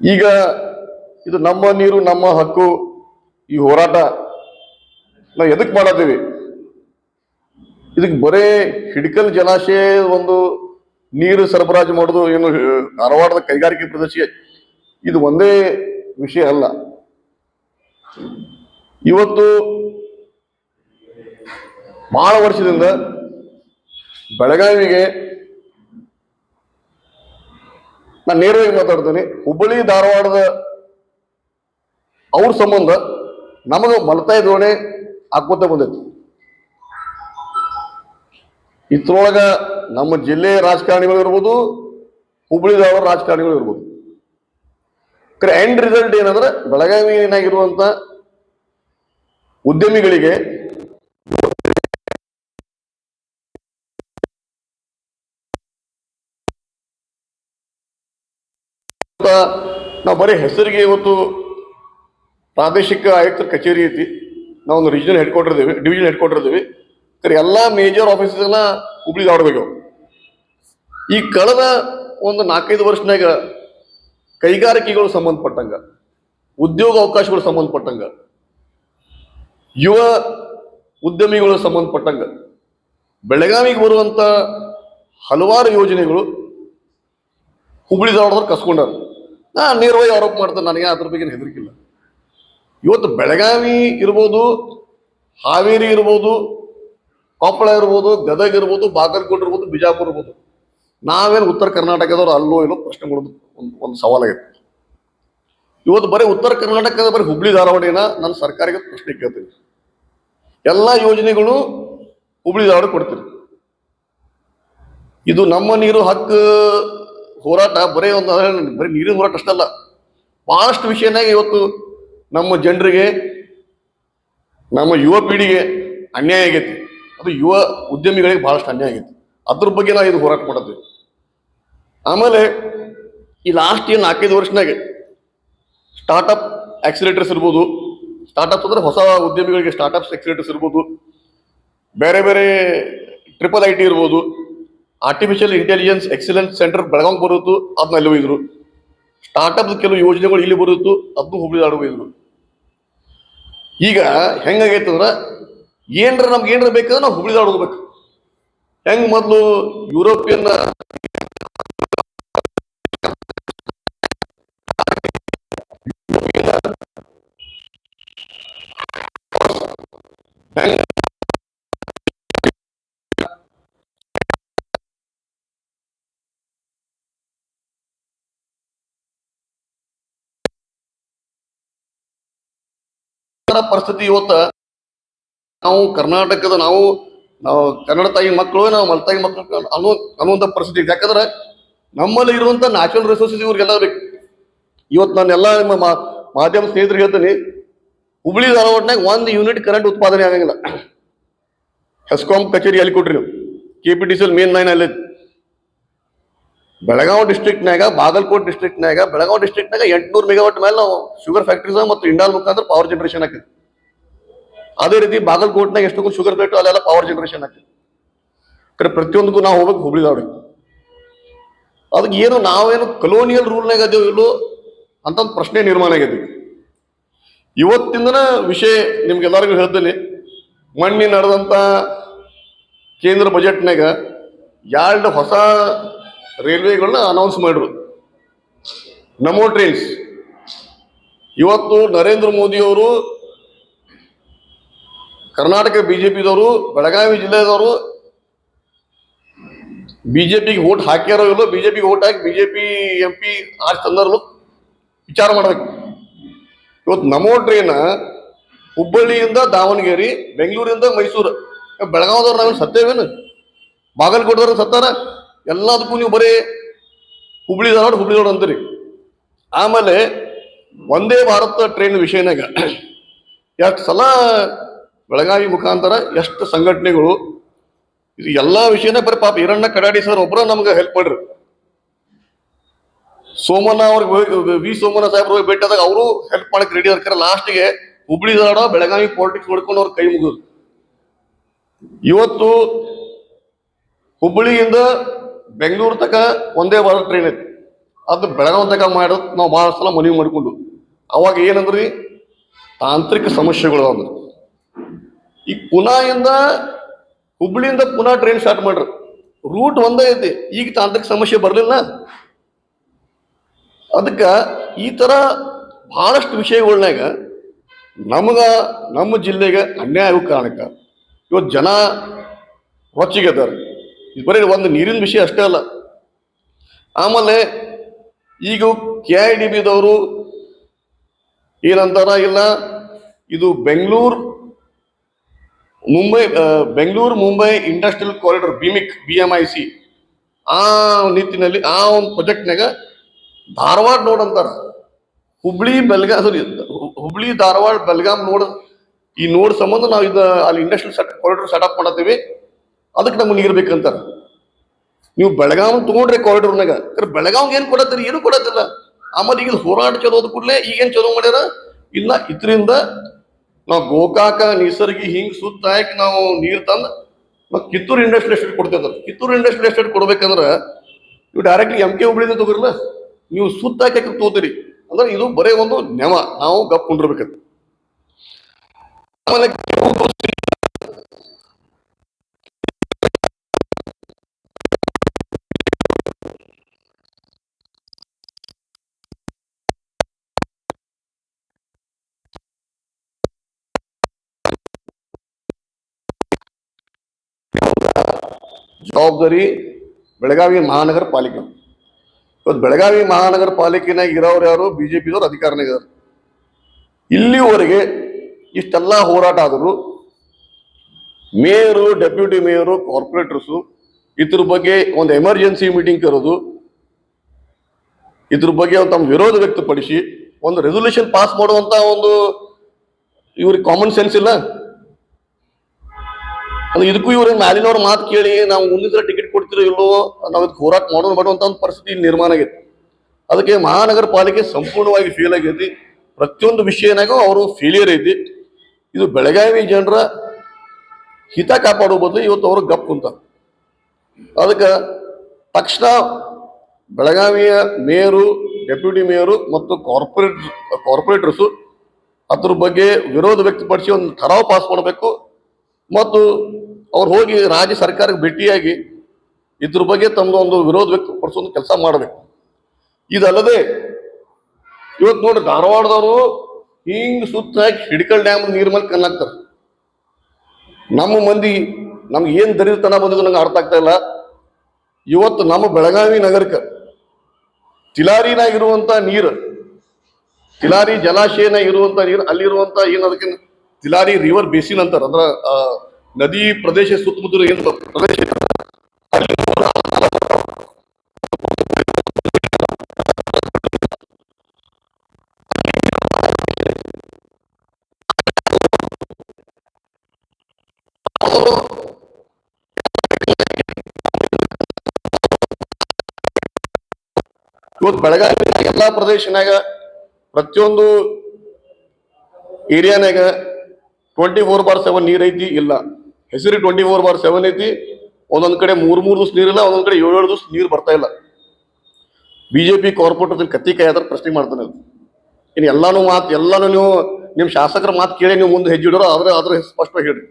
ಈಗ ಇದು ನಮ್ಮ ನೀರು ನಮ್ಮ ಹಕ್ಕು ಈ ಹೋರಾಟ ನಾವು ಎದಕ್ ಮಾಡತ್ತೀವಿ? ಇದಕ್ಕೆ ಬರೇ ಹಿಡ್ಕಲ್ ಜಲಾಶಯ ಒಂದು ನೀರು ಸರಬರಾಜು ಮಾಡೋದು ಏನು ಧಾರವಾಡದ ಕೈಗಾರಿಕೆ ಪ್ರದೇಶ ಇದು ಒಂದೇ ವಿಷಯ ಅಲ್ಲ. ಇವತ್ತು ಬಹಳ ವರ್ಷದಿಂದ ಬೆಳಗಾವಿಗೆ ನಾನು ನೇರವಾಗಿ ಮಾತಾಡ್ತೇನೆ. ಹುಬ್ಬಳ್ಳಿ ಧಾರವಾಡದ ಅವ್ರ ಸಂಬಂಧ ನಮಗೆ ಮಲತಾಯಿ ಧೋರಣೆ ಹಾಕೋತ ಬಂದೈತಿ. ಇದ್ರೊಳಗ ನಮ್ಮ ಜಿಲ್ಲೆಯ ರಾಜಕಾರಣಿಗಳು ಇರ್ಬೋದು, ಹುಬ್ಬಳ್ಳಿ ಧಾರವಾಡ ರಾಜಕಾರಣಿಗಳು ಇರ್ಬೋದು. ಎಂಡ್ ರಿಸಲ್ಟ್ ಏನಂದ್ರೆ ಬೆಳಗಾವಿನಾಗಿರುವಂತ ಉದ್ಯಮಿಗಳಿಗೆ ನಾವು ಬರೀ ಹೆಸರಿಗೆ ಇವತ್ತು ಪ್ರಾದೇಶಿಕ ಆಯುಕ್ತರ ಕಚೇರಿ ಐತಿ, ನಾವೊಂದು ರೀಜನಲ್ ಹೆಡ್ ಕ್ವಾರ್ಟರ್ ಇದ್ದೀವಿ, ಡಿವಿಷನ್ ಹೆಡ್ ಕ್ವಾರ್ಟರ್ ಇದ್ದೀವಿ. ಎಲ್ಲ ಮೇಜರ್ ಆಫೀಸಸ್ನ ಹುಬ್ಳಿ ಧಾರವಾಡಬೇಕು. ಈ ಕಳೆದ ಒಂದು 4-5 ವರ್ಷನಾಗ ಕೈಗಾರಿಕೆಗಳು ಸಂಬಂಧಪಟ್ಟಂಗ, ಉದ್ಯೋಗ ಅವಕಾಶಗಳು ಸಂಬಂಧಪಟ್ಟಂಗ, ಯುವ ಉದ್ಯಮಿಗಳು ಸಂಬಂಧಪಟ್ಟಂಗ ಬೆಳಗಾವಿಗೆ ಬರುವಂತ ಹಲವಾರು ಯೋಜನೆಗಳು ಹುಬ್ಳಿ ಧಾರವಾಡದವ್ರು ಕಸ್ಕೊಂಡಾರ. ನಾ ನೇರವಾಗಿ ಆರೋಪ ಮಾಡ್ತೇನೆ, ನನಗೆ ಅದ್ರ ಬಗ್ಗೆ ಹೆದರಿಕಿಲ್ಲ. ಇವತ್ತು ಬೆಳಗಾವಿ ಇರ್ಬೋದು, ಹಾವೇರಿ ಇರ್ಬೋದು, ಕೊಪ್ಪಳ ಇರ್ಬೋದು, ಗದಗ ಇರ್ಬೋದು, ಬಾಗಲಕೋಟೆ ಇರ್ಬೋದು, ಬಿಜಾಪುರ ಇರ್ಬೋದು, ನಾವೇನು ಉತ್ತರ ಕರ್ನಾಟಕದವ್ರು ಅಲ್ಲೋ ಇಲ್ಲೋ ಪ್ರಶ್ನೆ ಮಾಡೋದು ಒಂದು ಸವಾಲಾಗೈತೆ. ಇವತ್ತು ಬರೀ ಉತ್ತರ ಕರ್ನಾಟಕದ ಬರೀ ಹುಬ್ಳಿ ಧಾರವಾಡಿನ ನನ್ನ ಸರ್ಕಾರಕ್ಕೆ ಪ್ರಶ್ನೆ ಕೇಳ್ತೀನಿ. ಎಲ್ಲ ಯೋಜನೆಗಳು ಹುಬ್ಳಿ ಧಾರವಾಡ ಕೊಡ್ತೀರಿ. ಇದು ನಮ್ಮ ನೀರು ಹಕ್ಕು ಹೋರಾಟ ಬರೀ ಬರೀ ನೀರಿನ ಹೋರಾಟ ಅಷ್ಟಲ್ಲ, ಬಹಳಷ್ಟು ವಿಷಯನಾಗ ಇವತ್ತು ನಮ್ಮ ಜನರಿಗೆ, ನಮ್ಮ ಯುವ ಪೀಳಿಗೆ ಅನ್ಯಾಯ ಆಗೈತಿ. ಅದು ಯುವ ಉದ್ಯಮಿಗಳಿಗೆ ಬಹಳಷ್ಟು ಅನ್ಯಾಯ ಆಗೈತಿ. ಅದ್ರ ಬಗ್ಗೆ ನಾವು ಇದು ಹೋರಾಟ ಮಾಡಿದ್ವಿ. ಆಮೇಲೆ ಈ ಲಾಸ್ಟ್ 4-5 ವರ್ಷನಾಗ ಸ್ಟಾರ್ಟ್ಅಪ್ ಆಕ್ಸಿಲೇಟರ್ಸ್ ಇರ್ಬೋದು, ಸ್ಟಾರ್ಟ್ಅಪ್ಸ್ ಅಂದ್ರೆ ಹೊಸ ಉದ್ಯಮಿಗಳಿಗೆ ಸ್ಟಾರ್ಟ್ಅಪ್ಸ್ ಆಕ್ಸಿಲೇಟರ್ಸ್ ಇರ್ಬೋದು, ಬೇರೆ ಬೇರೆ IIIT ಇರ್ಬೋದು, artificial intelligence excellence centre Belgaum ಬರುತ್ತು, ಅದನ್ನ ಅಲ್ಲಿ ಹೋಗಿದ್ರು. ಸ್ಟಾರ್ಟ್ಅಪ್ ಕೆಲವು ಯೋಜನೆಗಳು ಇಲ್ಲಿ ಬರುತ್ತು, ಅದನ್ನು ಹುಬ್ಳಿ ಧಾರವಾಡ ಹೋಗಿದ್ರು. ಈಗ ಹೆಂಗಾಗೈತಂದ್ರ ನಮ್ಗೆ ಏನ್ರ ಬೇಕಾದ್ರೆ ನಾವು ಹುಬ್ಳಿ ಧಾರವಾಡ ಹೋಗ್ಬೇಕು. ಹೆಂಗ್ ಮೊದಲು ಯುರೋಪಿಯನ್ ಪರಿಸ್ಥಿತಿ ಇವತ್ತ ನಾವು ಕರ್ನಾಟಕದ ನಾವು ಕನ್ನಡ ತಾಯಿ ಮಕ್ಕಳು, ನಾವು ಮಲತಾಯಿ ಮಕ್ಕಳು ಅನ್ನುವಂಥ ಪರಿಸ್ಥಿತಿ. ಯಾಕಂದ್ರೆ ನಮ್ಮಲ್ಲಿ ಇರುವಂತ ನ್ಯಾಚುರಲ್ ರಿಸೋರ್ಸಸ್ ಇವ್ರಿಗೆಲ್ಲ ಬೇಕು. ಇವತ್ತು ನಾನೆಲ್ಲ ನಿಮ್ಮ ಮಾಧ್ಯಮ ಸ್ನೇಹಿತರಿಗೆ ಹೇಳ್ತೀನಿ, ಹುಬ್ಳಿ ಧಾರವಾಡನಾಗ 1 ಯೂನಿಟ್ ಕರೆಂಟ್ ಉತ್ಪಾದನೆ ಆಗಂಗಿಲ್ಲ. ಹೆಸ್ಕಾಂ ಕಚೇರಿ ಅಲ್ಲಿ ಕೊಟ್ರಿ ನೀವು, KPTCL ಮೇನ್ ಲೈನ್ ಅಲ್ಲಿ. ಬೆಳಗಾವಿ ಡಿಸ್ಟ್ರಿಕ್ಟ್ನಾಗ, ಬಾಗಲಕೋಟೆ ಡಿಸ್ಟ್ರಿಕ್ಟ್ನಾಗ, ಬೆಳಗಾವಿ ಡಿಸ್ಟ್ರಿಕ್ಟ್ನಾಗ 800 ಮೆಗಾವಾಟ್ ಮೇಲೆ ನಾವು ಶುಗರ್ ಫ್ಯಾಕ್ಟ್ರೀಸ್ ಮತ್ತು ಇಂಡಾಲ್ ಮುಖಾಂತರ ಪವರ್ ಜನರೇಷನ್ ಆಗ್ತದೆ. ಅದೇ ರೀತಿ ಬಾಗಲಕೋಟ್ನಾಗ ಎಷ್ಟು ಶುಗರ್ ಬೇಕು ಅಲ್ಲೆಲ್ಲ ಪವರ್ ಜನರೇಷನ್ ಆಗ್ತದೆ. ಪ್ರತಿಯೊಂದಕ್ಕೂ ನಾವು ಹೋಗ್ಬೇಕು ಹುಬ್ಳಿ ಧಾರವಾಡ. ಅದಕ್ಕೆ ಏನು ನಾವೇನು ಕಲೋನಿಯಲ್ ರೂಲ್ನಾಗ ಅದೇವು ಇಲ್ಲೋ ಅಂತ ಒಂದು ಪ್ರಶ್ನೆ ನಿರ್ಮಾಣ ಆಗೈತಿ. ಇವತ್ತಿಂದನ ವಿಷಯ ನಿಮ್ಗೆಲ್ಲರಿಗೂ ಹೇಳ್ತೇನೆ. ಮೊನ್ನೆ ನಡೆದಂತ ಕೇಂದ್ರ ಬಜೆಟ್ನಾಗ 2 ಹೊಸ ರೈಲ್ವೆಗಳನ್ನ ಅನೌನ್ಸ್ ಮಾಡಿದ್ರು, ನಮೋ ಟ್ರೈನ್ಸ್. ಇವತ್ತು ನರೇಂದ್ರ ಮೋದಿ ಅವರು, ಕರ್ನಾಟಕ ಬಿಜೆಪಿದವರು, ಬೆಳಗಾವಿ ಜಿಲ್ಲೆದವರು ಬಿಜೆಪಿಗೆ ವೋಟ್ ಹಾಕ್ಯಾರೋ ಇಲ್ಲೋ, ಬಿಜೆಪಿಗೆ ವೋಟ್ ಹಾಕಿ ಬಿಜೆಪಿ MP ಆರ್ಸ್ ತಂದರು ವಿಚಾರ ಮಾಡ್ಬೇಕು. ಇವತ್ತು ನಮೋ ಟ್ರೈನ್ ಹುಬ್ಬಳ್ಳಿಯಿಂದ ದಾವಣಗೆರೆ, ಬೆಂಗಳೂರಿಂದ ಮೈಸೂರು, ಬೆಳಗಾವದವ್ರು ನಾವೇನು ಸತ್ತೇವೇನು? ಬಾಗಲಕೋಟದವ್ರು ಸತ್ತಾರ? ಎಲ್ಲದಕ್ಕೂ ನೀವು ಬರೀ ಹುಬ್ಳಿ ಧಾರವಾಡ ಅಂತೀರಿ. ಆಮೇಲೆ ವಂದೇ ಭಾರತ ಟ್ರೈನ್ ವಿಷಯನಾಗ ಎಷ್ಟು ಸಲ ಬೆಳಗಾವಿ ಮುಖಾಂತರ ಎಷ್ಟು ಸಂಘಟನೆಗಳು ಇದು ಎಲ್ಲಾ ವಿಷಯನ ಬರೀ ಪಾಪ ಈರಣ್ಣ ಕಡಾಡಿ ಸರ್ ಒಬ್ಬರ ನಮ್ಗೆ ಹೆಲ್ಪ್ ಮಾಡ್ರಿ. ಸೋಮಣ್ಣ ಅವ್ರಿಗೆ ವಿ ಸೋಮಣ್ಣ ಸಾಹೇಬ್ರು ಹೋಗಿ ಭೇಟಿಯಾದಾಗ ಅವರು ಹೆಲ್ಪ್ ಮಾಡಕ್ ರೆಡಿ ಇರ್ತಾರೆ. ಲಾಸ್ಟ್ಗೆ ಹುಬ್ಳಿ ಧಾರವಾಡ ಬೆಳಗಾವಿ ಪಾಲಿಟಿಕ್ಸ್ ನೋಡ್ಕೊಂಡು ಅವ್ರ ಕೈ ಮುಗಿದ್ರು. ಇವತ್ತು ಹುಬ್ಬಳ್ಳಿಯಿಂದ ಬೆಂಗಳೂರು ತಕ ಒಂದೇ ಭಾರತ್ ಟ್ರೈನ್ ಐತಿ. ಅದು ಬೆಳಗಾವಂತಾಗ ಮಾಡೋದು ನಾವು ಭಾಳ ಸಲ ಮನವಿ ಮಾಡಿಕೊಂಡು ಅವಾಗ ಏನಂದ್ರಿ ತಾಂತ್ರಿಕ ಸಮಸ್ಯೆಗಳು ಅಂದ್ರೆ ಈಗ ಪುನಾದಿಂದ ಹುಬ್ಳಿಯಿಂದ ಪುನಃ ಟ್ರೈನ್ ಸ್ಟಾರ್ಟ್ ಮಾಡ್ರಿ ರೂಟ್ ಒಂದೇ ಐತಿ ಈಗ ತಾಂತ್ರಿಕ ಸಮಸ್ಯೆ ಬರಲಿಲ್ಲ ಅದಕ್ಕೆ ಈ ಥರ ಬಹಳಷ್ಟು ವಿಷಯಗಳನ್ಯಾಗ ನಮ್ಮ ಜಿಲ್ಲೆಗೆ ಅನ್ಯಾಯ ಆಗೋ ಕಾರಣಕ್ಕೆ ಇವತ್ತು ಜನ ರೊಚ್ಚಿಗೆ ಅದಾರೆ ಇದು ಬರೀ ಒಂದು ನೀರಿನ ವಿಷಯ ಅಷ್ಟೇ ಅಲ್ಲ ಆಮೇಲೆ ಈಗ KIDBದವರು ಏನಂತಾರ ಇಲ್ಲ ಇದು Bengaluru Mumbai industrial corridor BMIC ಆ ನಿಟ್ಟಿನಲ್ಲಿ ಆ ಒಂದು ಪ್ರಾಜೆಕ್ಟ್ನಾಗ ಧಾರವಾಡ ನೋಡ್ ಅಂತಾರ ಹುಬ್ಳಿ ಧಾರವಾಡ ಬೆಳಗಾಂ ನೋಡ್ ಈ ನೋಡ್ ಸಂಬಂಧ ನಾವು ಇದು ಅಲ್ಲಿ ಇಂಡಸ್ಟ್ರಿಯಲ್ ಕಾರಿಡಾರ್ ಸೆಟಪ್ ಮಾಡತ್ತೀವಿ ಅದಕ್ಕೆ ನಮ್ಗೆ ನೀರು ಬೇಕಂತಾರ ನೀವು ಬೆಳಗಾವ್ ತಗೊಂಡ್ರೆ ಕಾರಿಡಾರ್ನಾಗ ಬೆಳಗಾವ್ಗೆ ಏನು ಕೊಡತ್ತೀರಿ ಏನು ಕೊಡತ್ತಿಲ್ಲ ಆಮೇಲೆ ಈಗ ಹೋರಾಟ ಚಲೋದ ಕೂಡಲೇ ಈಗೇನು ಚಲೋ ಮಾಡ್ಯಾರ ಇಲ್ಲ ಇದರಿಂದ ನಾವು ಗೋಕಾಕ ನಿಸರ್ಗಿ ಹಿಂಗ್ ಸುತ್ತ ಹಾಕಿ ನಾವು ನೀರು ತಂದು ನಾವು ಕಿತ್ತೂರು ಇಂಡಸ್ಟ್ರಿಯಲ್ ಎಸ್ಟೇಟ್ ಕೊಡ್ತೇವೆ ಕಿತ್ತೂರು ಇಂಡಸ್ಟ್ರಿಯಲ್ ಎಸ್ಟೇಟ್ ಕೊಡ್ಬೇಕಂದ್ರೆ ನೀವು ಡೈರೆಕ್ಟ್ಲಿ MK ಹುಬ್ಳಿಯಿಂದ ತಗೋರಿಲ್ಲ ನೀವು ಸುತ್ತ ಹಾಕಿ ತಗೋತೀರಿ ಅಂದ್ರೆ ಇದು ಬರೇ ಒಂದು ನೆವ ನಾವು ಗಪ್ ಕೊಂಡಿರ್ಬೇಕಂತ ಆಮೇಲೆ ಜವಾಬ್ದಾರಿ ಬೆಳಗಾವಿ ಮಹಾನಗರ ಪಾಲಿಕೆ ಇವತ್ತು ಬೆಳಗಾವಿ ಮಹಾನಗರ ಪಾಲಿಕೆನಾಗ ಇರೋರು ಯಾರು BJPದವ್ರು ಅಧಿಕಾರನಾಗ ಇದ್ದಾರೆ ಇಲ್ಲಿವರೆಗೆ ಇಷ್ಟೆಲ್ಲ ಹೋರಾಟ ಆದರೂ ಮೇಯರು ಡೆಪ್ಯೂಟಿ ಮೇಯರು ಕಾರ್ಪೊರೇಟರ್ಸು ಇದ್ರ ಬಗ್ಗೆ ಒಂದು ಎಮರ್ಜೆನ್ಸಿ ಮೀಟಿಂಗ್ ಕರೆದು ಇದ್ರ ಬಗ್ಗೆ ತಮ್ಮ ವಿರೋಧ ವ್ಯಕ್ತಪಡಿಸಿ ಒಂದು ರೆಸೊಲ್ಯೂಷನ್ ಪಾಸ್ ಮಾಡುವಂತ ಒಂದು ಇವ್ರಿಗೆ ಕಾಮನ್ ಸೆನ್ಸ್ ಇಲ್ಲ ಅದು ಇದಕ್ಕೂ ಇವ್ರ ಮ್ಯಾಲಿನವ್ರ ಮಾತು ಕೇಳಿ ನಾವು ಮುಂದಿನ ಸಲ ಟಿಕೆಟ್ ಕೊಡ್ತಿರೋ ಇಲ್ಲೋ ನಾವು ಇದಕ್ಕೆ ಹೋರಾಟ ಮಾಡೋದು ಮಾಡುವಂತ ಒಂದು ಪರಿಸ್ಥಿತಿ ನಿರ್ಮಾಣ ಆಗೈತಿ ಅದಕ್ಕೆ ಮಹಾನಗರ ಪಾಲಿಕೆ ಸಂಪೂರ್ಣವಾಗಿ ಫೇಲ್ ಆಗೈತಿ ಪ್ರತಿಯೊಂದು ವಿಷಯನಾಗೂ ಅವರು ಫೇಲಿಯರ್ ಐತಿ ಇದು ಬೆಳಗಾವಿ ಜನರ ಹಿತ ಕಾಪಾಡೋ ಬದಲು ಇವತ್ತು ಅವರು ಗಪ್ ಕುಂತ ಅದಕ್ಕೆ ತಕ್ಷಣ ಬೆಳಗಾವಿಯ ಮೇಯರು ಡೆಪ್ಯೂಟಿ ಮೇಯರು ಮತ್ತು ಕಾರ್ಪೊರೇಟರ್ಸು ಅದ್ರ ಬಗ್ಗೆ ವಿರೋಧ ವ್ಯಕ್ತಪಡಿಸಿ ಒಂದು ಠರಾವ್ ಪಾಸ್ ಮಾಡಬೇಕು ಮತ್ತು ಅವ್ರು ಹೋಗಿ ರಾಜ್ಯ ಸರ್ಕಾರಕ್ಕೆ ಭೇಟಿಯಾಗಿ ಇದ್ರ ಬಗ್ಗೆ ತಮ್ಮದು ಒಂದು ವಿರೋಧ ವ್ಯಕ್ತಪಡಿಸೋ ಕೆಲಸ ಮಾಡಬೇಕು ಇದಲ್ಲದೆ ಇವತ್ತು ನೋಡಿ ಧಾರವಾಡದವರು ಹಿಂಗ್ ಸುತ್ತ ಹಿಡ್ಕಲ್ ಡ್ಯಾಮ್ ನೀರ್ ಮೇಲೆ ಕಣ್ಣಾಕ್ತಾರೆ ನಮ್ಮ ಮಂದಿ ನಮ್ಗೆ ಏನ್ ದರಿತನ ಬಂದಿದ್ದು ನಂಗೆ ಅರ್ಥ ಆಗ್ತಾ ಇಲ್ಲ ಇವತ್ತು ನಮ್ಮ ಬೆಳಗಾವಿ ನಗರಕ್ಕೆ ತಿಲಾರಿನಾಗಿರುವಂತ ನೀರು ತಿಲಾರಿ ಜಲಾಶಯನಾಗ ಇರುವಂತ ನೀರು ಅಲ್ಲಿರುವಂತ ಏನ್ ಅದಕ್ಕೆ ತಿಲಾರಿ ರಿವರ್ ಬೇಸಿನ್ ಅಂತಾರ ಅಂದ್ರ ನದಿ ಪ್ರದೇಶ ಸುತ್ತಮುತ್ತಲು ಏನು ಪ್ರದೇಶ ಇವತ್ತು ಬೆಳಗಾವಿ ಎಲ್ಲಾ ಪ್ರದೇಶನಾಗ ಪ್ರತಿಯೊಂದು ಏರಿಯಾನಾಗ 24/7 ನೀರ್ ಐತಿ ಇಲ್ಲ ಹೆಸರಿ 24/7 ಐತಿ ಒಂದೊಂದ್ ಕಡೆ 3 ದಿವಸ ನೀರಿಲ್ಲ ಒಂದೊಂದ್ ಕಡೆ 7 ದಿವಸ ನೀರು ಬರ್ತಾ ಇಲ್ಲ BJP ಕಾರ್ಪೊರೇಟರ್ ಕತ್ತಿ ಕೈ ಆದ್ರೆ ಪ್ರಶ್ನೆ ಮಾಡ್ತಾನೆ ಇನ್ನು ಎಲ್ಲಾನು ನೀವು ನಿಮ್ ಶಾಸಕರ ಮಾತು ಕೇಳಿ ನೀವು ಮುಂದೆ ಹೆಜ್ಜೆ ಇಡೋರು ಅದ್ರ ಸ್ಪಷ್ಟವಾಗಿ ಹೇಳ್ರಿ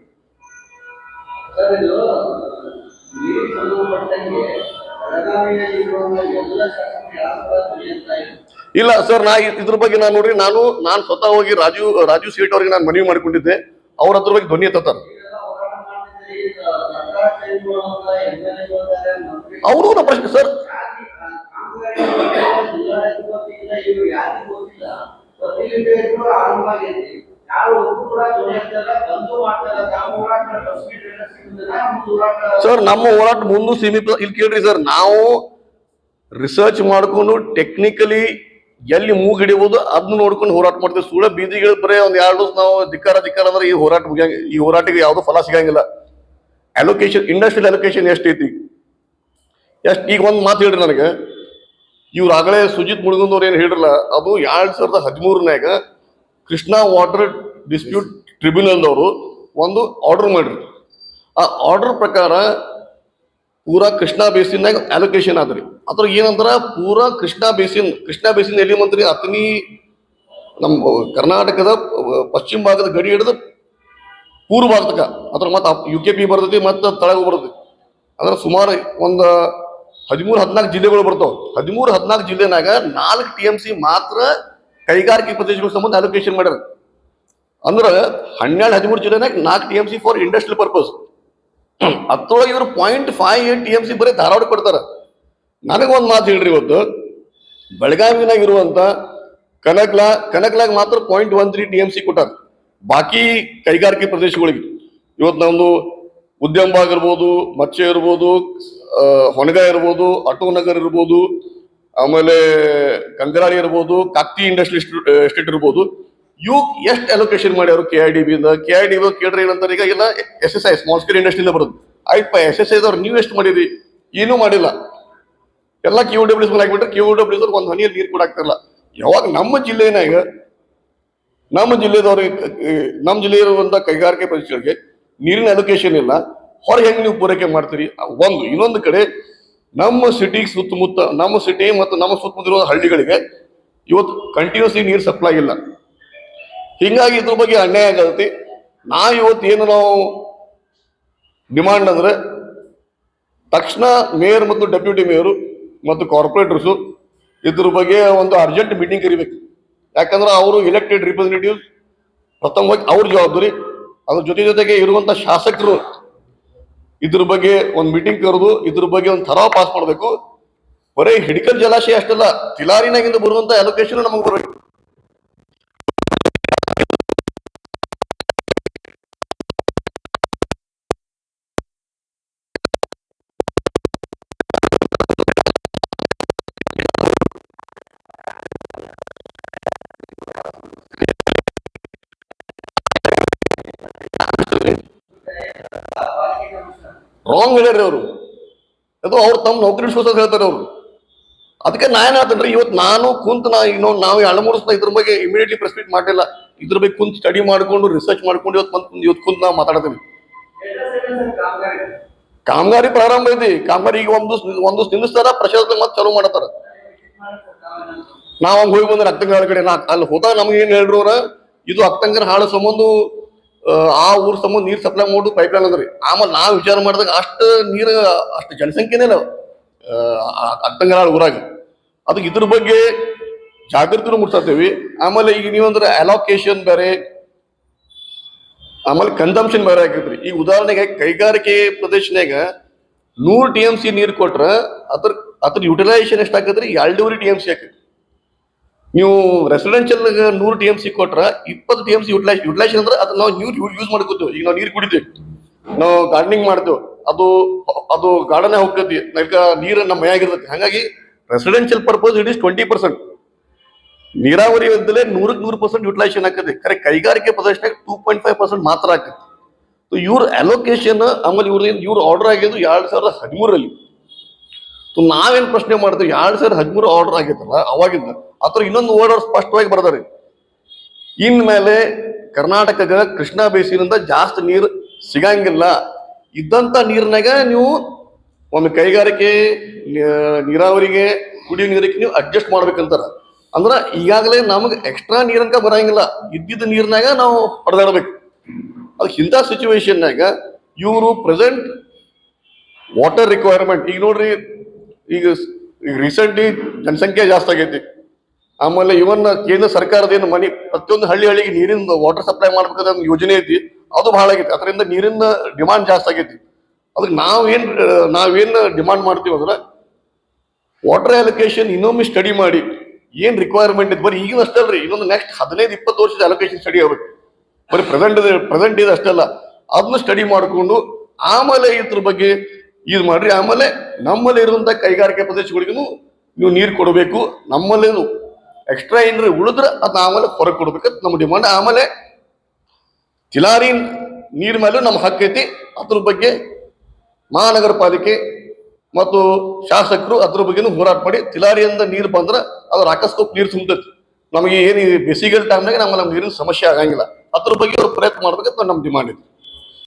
ಇಲ್ಲ ಸರ್ ಇದ್ರ ಬಗ್ಗೆ ನಾನು ನೋಡ್ರಿ ನಾನು ಸ್ವತಃ ಹೋಗಿ ರಾಜು ಸೇಠ್ ಅವ್ರಿಗೆ ನಾನು ಮನವಿ ಮಾಡಿಕೊಂಡಿದ್ದೆ ಅವ್ರ ಅದ್ರ ಬಗ್ಗೆ ಧ್ವನಿ ಎತ್ತಾರ ಅವರು ಪ್ರಶ್ನೆ ಸರ್ ಸರ್ ನಮ್ಮ ಹೋರಾಟ ಮುಂದೂ ಸೀಮಿತ ಇಲ್ಲಿ ಕೇಳ್ರಿ ಸರ್ ನಾವು ರಿಸರ್ಚ್ ಮಾಡ್ಕೊಂಡು ಟೆಕ್ನಿಕಲಿ ಎಲ್ಲಿ ಮೂಗ್ ಹಿಡಿಬಹುದು ಅದನ್ನ ನೋಡ್ಕೊಂಡು ಹೋರಾಟ ಮಾಡ್ತೀವಿ ಸುಳ್ಳ ಬೀದಿಗಳು ಬರೀ ಒಂದ್ 2 ದಿವಸ ನಾವು ಧಿಕ್ಕಾರ ಅಂದ್ರೆ ಈ ಹೋರಾಟಕ್ಕೆ ಯಾವ್ದು ಫಲ ಸಿಗಂಗಿಲ್ಲ ಅಲೋಕೇಶನ್ ಇಂಡಸ್ಟ್ರಿಯಲ್ ಅಲೋಕೇಶನ್ ಎಷ್ಟೈತಿ ಈಗ ಒಂದ್ ಮಾತು ಹೇಳ್ರಿ ನನಗೆ ಇವ್ರು ಆಗಲೇ ಸುಜಿತ್ ಮುಳುಗುಂದವ್ರು ಏನ್ ಹೇಳ್ರಲ್ಲ ಅದು 2013 ಕೃಷ್ಣಾ ವಾಟರ್ ಡಿಸ್ಪ್ಯೂಟ್ ಟ್ರಿಬ್ಯುನಲ್ದವರು ಒಂದು ಆರ್ಡರ್ ಮಾಡ್ರಿ ಆ ಆರ್ಡರ್ ಪ್ರಕಾರ ಪೂರಾ ಕೃಷ್ಣಾ ಬೇಸಿನ್ನಾಗ ಅಲೋಕೇಶನ್ ಆದ್ರಿ ಅದ್ರ ಏನಂದ್ರ ಪೂರಾ ಕೃಷ್ಣಾ ಬೇಸಿನ್ ಎಲ್ಲಿ ಮಂತ್ರಿ ಅತನಿ ನಮ್ಮ ಕರ್ನಾಟಕದ ಪಶ್ಚಿಮ ಭಾಗದ ಗಡಿ ಹಿಡಿದು ಪೂರ್ವ ಭಾಗದಕ ಅದ್ರ ಮತ್ತೆ UKP ಬರ್ತೈತಿ ಮತ್ತೆ ತಳಗ ಬರ್ತೈತಿ. ಅಂದ್ರೆ ಸುಮಾರು ಒಂದು 13-14 ಜಿಲ್ಲೆಗಳು ಬರ್ತಾವ. 13-14 ಜಿಲ್ಲೆನಾಗ 4 TMC ಮಾತ್ರ ಕೈಗಾರಿಕೆ ಪ್ರದೇಶಗಳ ಸಂಬಂಧ ಅಲೋಕೇಶನ್ ಮಾಡ್ಯಾರ. ಅಂದ್ರೆ 12-13 ಜಿಲ್ಲೆನಾಗ 4 TMC ಫಾರ್ ಇಂಡಸ್ಟ್ರಿಯಲ್ ಪರ್ಪಸ್. ಅದ್ರೊಳಗೆ ಇವರು 0.58 TMC ಬರೀ ಧಾರವಾಡ ಕೊಡ್ತಾರ. ನನಗೊಂದು ಮಾತು ಹೇಳ್ರಿ, ಇವತ್ತು ಬೆಳಗಾವಿನಾಗ ಇರುವಂತ ಕನಕ್ಲಾಗ ಮಾತ್ರ 0.13 TMC ಕೊಟ್ಟಾರ. ಬಾಕಿ ಕೈಗಾರಿಕೆ ಪ್ರದೇಶಗಳಿಗೆ ಇವತ್ತು ನಮ್ದು ಉದ್ಯಮಬಾಗ್ ಇರ್ಬೋದು, ಮತ್ಸ್ಯ ಇರ್ಬೋದು, ಹೊನಗ ಇರ್ಬೋದು, ಆಟೋ ನಗರ್ ಇರ್ಬೋದು, ಆಮೇಲೆ ಕಂಗರಾಳಿ ಇರ್ಬೋದು, ಕಾಕ್ತಿ ಇಂಡಸ್ಟ್ರಿ ಎಸ್ಟೇಟ್ ಇರ್ಬೋದು, ಇವು ಎಷ್ಟು ಅಲೋಕೇಶನ್ ಮಾಡ್ಯಾರು KIDB ಇಂದ. KIDB ಕೇಳ್ರಿ ಏನಂತಾರೆ, ಈಗ ಇಲ್ಲ SSI ಸ್ಮಾಲ್ ಸ್ಕೇಲ್ ಇಂಡಸ್ಟ್ರಿಯಿಂದ ಬರೋದು. ಆಯ್ತಪ್ಪ, SSI ದವ್ರು ನೀವು ಎಷ್ಟು ಮಾಡಿರಿ? ಏನೂ ಮಾಡಿಲ್ಲ. ಎಲ್ಲ QWS ಮೇಲೆ ಹಾಕ್ಬಿಟ್ರೆ QWS ಒಂದು ಹನಿಯಲ್ಲಿ ನೀರು ಕೂಡ ಆಗ್ತಿರಲ್ಲ. ಯಾವಾಗ ನಮ್ಮ ಜಿಲ್ಲೆದವ್ರಿಗೆ ನಮ್ಮ ಜಿಲ್ಲೆ ಇರುವಂತ ಕೈಗಾರಿಕೆ ಪ್ರದೇಶಗಳಿಗೆ ನೀರಿನ ಅಲೋಕೇಶನ್ ಇಲ್ಲ, ಹೊರಗೆ ಹೆಂಗೆ ನೀವು ಪೂರೈಕೆ ಮಾಡ್ತೀರಿ? ಇನ್ನೊಂದು ಕಡೆ ನಮ್ಮ ಸಿಟಿ ಮತ್ತು ನಮ್ಮ ಸುತ್ತಮುತ್ತ ಹಳ್ಳಿಗಳಿಗೆ ಇವತ್ತು ಕಂಟಿನ್ಯೂಸ್ಲಿ ನೀರು ಸಪ್ಲೈ ಇಲ್ಲ. ಹಿಂಗಾಗಿ ಇದ್ರ ಬಗ್ಗೆ ಅನ್ಯಾಯ ಆಗತ್ತೆ. ಇವತ್ತು ಏನು ನಾವು ಡಿಮಾಂಡ್ ಅಂದ್ರೆ, ತಕ್ಷಣ ಮೇಯರ್ ಮತ್ತು ಡೆಪ್ಯೂಟಿ ಮೇಯರು ಮತ್ತು ಕಾರ್ಪೊರೇಟರ್ಸು ಇದ್ರ ಬಗ್ಗೆ ಒಂದು ಅರ್ಜೆಂಟ್ ಮೀಟಿಂಗ್ ಕರಿಬೇಕು. ಯಾಕಂದ್ರೆ ಅವರು ಎಲೆಕ್ಟೆಡ್ ರಿಪ್ರೆಸೆಂಟೇಟಿವ್, ಪ್ರಥಮವಾಗಿ ಅವ್ರ ಜವಾಬ್ದಾರಿ. ಅದ್ರ ಜೊತೆಗೆ ಇರುವಂತ ಶಾಸಕರು ಇದ್ರ ಬಗ್ಗೆ ಒಂದು ಮೀಟಿಂಗ್ ಕರೆದು ಇದ್ರ ಬಗ್ಗೆ ಒಂದು ಥರಾವ್ ಪಾಸ್ ಮಾಡಬೇಕು. ಬರೀ ಹಿಡಕಲ್ ಜಲಾಶಯ ಅಷ್ಟಲ್ಲ, ತಿಲಾರಿನಾಗಿಂದ ಬರುವಂತ ಅಲೋಕೇಶನ್ ನಮಗೆ ಬರಬೇಕು. ರಾಂಗ್ ಹೇಳ್ಯಾರ ಅವರು. ಅದು ಅವ್ರು ತಮ್ಮ ನೌಕರಿ ವಿಶ್ವಾಸ ಹೇಳ್ತಾರೆ ಅವರು. ಅದಕ್ಕೆ ನಾ ಏನ್ ಹೇಳ್ತೇನ್ರಿ, ಇವತ್ತು ನಾನು ಕುಂತ ನಾವು 2-3 ವರ್ಷ ಇದ್ರ ಬಗ್ಗೆ ಇಮಿಡಿಯೇಟ್ಲಿ ಪ್ರೆಸ್ ಮೀಟ್ ಮಾಡಿಲ್ಲ. ಇದ್ರ ಬಗ್ಗೆ ಕುಂತ ಸ್ಟಡಿ ಮಾಡ್ಕೊಂಡು ರಿಸರ್ಚ್ ಮಾಡ್ಕೊಂಡು ಇವತ್ತು ಕುಂತ ನಾವು ಮಾತಾಡ್ತೇವೆ. ಕಾಮಗಾರಿ ಪ್ರಾರಂಭ ಐತಿ. ಕಾಮಗಾರಿ ಈಗ ಒಂದು ನಿಲ್ಲಿಸ್ತಾರ, ಪ್ರಶಾಸನ ಮತ್ತೆ ಚಾಲೂ ಮಾಡತಾರ. ನಾವ್ ಹಂಗ ಹೋಗಿ ಬಂದ್ರೆ ಅಕ್ತಂಗರ ಕಡೆ ಅಲ್ಲಿ ಹೋದಾಗ ನಮ್ಗೆ ಏನ್ ಹೇಳ್ರು ಅವ್ರ, ಇದು ಅಕ್ತಂಗರ ಹಾಳು ಸಂಬಂಧ ಆ ಊರ್ ಸಂಬಂಧ ನೀರ್ ಸಪ್ಲೈ ಮಾಡೋದು ಪೈಪ್ಲೈನ್ ಅಂದ್ರಿ. ಆಮೇಲೆ ನಾವ್ ವಿಚಾರ ಮಾಡಿದಾಗ ಅಷ್ಟು ಜನಸಂಖ್ಯೆನೇ ಇಲ್ಲ ಅಕ್ತಂಗರ ಊರಾಗ. ಅದಕ್ಕೆ ಇದ್ರ ಬಗ್ಗೆ ಜಾಗೃತಿನೂ ಮೂಡ್ಸತ್ತೇವಿ. ಆಮೇಲೆ ಈಗ ನೀವಂದ್ರೆ ಅಲೋಕೇಶನ್ ಬೇರೆ, ಆಮೇಲೆ ಕನ್ಸಂಪ್ಷನ್ ಬೇರೆ ಆಗೈತ್ರಿ. ಈಗ ಉದಾಹರಣೆಗೆ ಕೈಗಾರಿಕೆ ಪ್ರದೇಶನಾಗ 100 TMC ನೀರು ಕೊಟ್ರ ಅದ್ರ ಯುಟಿಲೈಸೇಷನ್ ಎಷ್ಟಾಗತ್ರಿ? 2.5 TMC ಆಕೈತಿ. ನೀವು ರೆಸಿಡೆನ್ಷಿಯಲ್ 100 TMC ಕೊಟ್ರ 20 TMC ಯುಟಿಲೈಸೇಷನ್ ಅಂದ್ರೆ ಅದನ್ನ ನಾವು ಯೂಸ್ ಮಾಡ್ಕೋತೀವಿ. ಈಗ ನಾವು ನೀರು ಕುಡಿತೀವಿ, ನಾವು ಗಾರ್ಡನಿಂಗ್ ಮಾಡ್ತೇವೆ, ಅದು ಗಾರ್ಡನ್ ಹೋಗ್ತೈತಿ, ನೀರು ನಮ್ಮ ಮೈಯಾಗಿರ್ತೈತಿ. ಹಾಗಾಗಿ ರೆಸಿಡೆನ್ಷಿಯಲ್ ಪರ್ಪಸ್ ಇಟ್ ಇಸ್ 20%. ನೀರಾವರಿ ಇದ್ದಲೇ 100% ಯುಟಿಲೈಸೇಷನ್ ಆಗ್ತದೆ. ಖರೆ ಕೈಗಾರಿಕೆ ಪ್ರದೇಶನಾಗ 2.5% ಮಾತ್ರ ಆಗ್ತದೆ. ಇವ್ರ ಅಲೋಕೇಶನ್ ಆಮೇಲೆ ಇವ್ರ ಆರ್ಡರ್ ಆಗಿದ್ದು 2013ರಲ್ಲಿ. ನಾವೇನ್ ಪ್ರಶ್ನೆ ಮಾಡ್ತೀವಿ, 2013 ಆರ್ಡರ್ ಆಗೈತಲ್ಲ ಅವಾಗಿಂದ ಅದ್ರ ಇನ್ನೊಂದು ವರ್ಡ್ ಸ್ಪಷ್ಟವಾಗಿ ಬರ್ದಾರೆ. ಇನ್ಮೇಲೆ ಕರ್ನಾಟಕದ ಕೃಷ್ಣಾ ಬೇಸಿನಿಂದ ಜಾಸ್ತಿ ನೀರು ಸಿಗಂಗಿಲ್ಲ. ಇದ್ದಂತ ನೀರ್ನಾಗ ನೀವು ಒಮ್ಮೆ ಕೈಗಾರಿಕೆ ನೀರಾವರಿಗೆ ಕುಡಿಯೋ ನೀರಿಗೆ ನೀವು ಅಡ್ಜಸ್ಟ್ ಮಾಡ್ಬೇಕಂತಾರ. ಅಂದ್ರ ಈಗಾಗಲೇ ನಮಗೆ ಎಕ್ಸ್ಟ್ರಾ ನೀರಂಕ ಬರಂಗಿಲ್ಲ, ಇದ್ದಿದ್ದ ನೀರ್ನಾಗ ನಾವು ಪಡೆದಾಡ್ಬೇಕು. ಅದಕ್ಕೆ ಇಂಥ ಸಿಚುವೇಶನ್ನಾಗ ಇವರು ಪ್ರೆಸೆಂಟ್ ವಾಟರ್ ರಿಕ್ವೈರ್ಮೆಂಟ್ ಈಗ ನೋಡ್ರಿ, ಈಗ ರೀಸೆಂಟ್ಲಿ ಜನಸಂಖ್ಯೆ ಜಾಸ್ತಿ ಆಗೈತಿ. ಆಮೇಲೆ ಇವನ್ ಕೇಂದ್ರ ಸರ್ಕಾರದ ಏನು ಪ್ರತಿಯೊಂದು ಹಳ್ಳಿಗೆ ನೀರಿನ ವಾಟರ್ ಸಪ್ಲೈ ಮಾಡ್ಬೇಕಾದ ಯೋಜನೆ ಐತಿ, ಅದು ಬಹಳ ಆಗೈತಿ. ಅದರಿಂದ ನೀರಿನ ಡಿಮಾಂಡ್ ಜಾಸ್ತಿ ಆಗೈತಿ. ಅದಕ್ಕೆ ನಾವೇನ್ ಡಿಮಾಂಡ್ ಮಾಡ್ತೀವಿ ಅಂದ್ರೆ, ವಾಟರ್ ಅಲೋಕೇಶನ್ ಇನ್ನೊಮ್ಮೆ ಸ್ಟಡಿ ಮಾಡಿ ಏನ್ ರಿಕ್ವೈರ್ಮೆಂಟ್ ಇದೆ. ಬರೀ ಈಗಿನ ಅಷ್ಟೇ ಅಲ್ರಿ, ಇನ್ನೊಂದು ನೆಕ್ಸ್ಟ್ 15-20 ವರ್ಷದ ಅಲೋಕೇಶನ್ ಸ್ಟಡಿ ಆಗ್ಬೇಕು. ಬರೀ ಪ್ರೆಸೆಂಟ್ ಇದೆ ಅಷ್ಟಲ್ಲ, ಅದನ್ನ ಸ್ಟಡಿ ಮಾಡಿಕೊಂಡು ಆಮೇಲೆ ಇದ್ರ ಬಗ್ಗೆ ಇದು ಮಾಡ್ರಿ. ಆಮೇಲೆ ನಮ್ಮಲ್ಲಿ ಇರುವಂತ ಕೈಗಾರಿಕೆ ಪ್ರದೇಶಗಳಿಗೂ ನೀವು ನೀರು ಕೊಡಬೇಕು. ನಮ್ಮಲ್ಲೇನು ಎಕ್ಸ್ಟ್ರಾ ಏನ್ರಿ ಉಳಿದ್ರೆ ಅದನ್ನ ಆಮೇಲೆ ಹೊರಗೆ ಕೊಡ್ಬೇಕಂತ ನಮ್ಮ ಡಿಮಾಂಡ್. ಆಮೇಲೆ ತಿಲಾರಿ ನೀರ್ ಮೇಲೂ ನಮ್ಮ ಹಕ್ಕೈತಿ. ಅದ್ರ ಬಗ್ಗೆ ಮಹಾನಗರ ಪಾಲಿಕೆ ಮತ್ತು ಶಾಸಕರು ಅದ್ರ ಬಗ್ಗೆನೂ ಹೋರಾಟ ಮಾಡಿ ತಿಲಾರಿಯಿಂದ ನೀರು ಬಂದ್ರೆ ಅದು ರಾಕಸ್ಕೋಪ್ ನೀರು ತುಂಬತೈತಿ. ನಮಗೆ ಏನು ಬೇಸಿಗೆ ಟೈಮ್ನಾಗ ನಮ್ಮ ನೀರಿನ ಸಮಸ್ಯೆ ಆಗಂಗಿಲ್ಲ. ಅದ್ರ ಬಗ್ಗೆ ಅವ್ರು ಪ್ರಯತ್ನ ಮಾಡ್ಬೇಕಂತ ನಮ್ಮ ಡಿಮಾಂಡ್ ಇದೆ.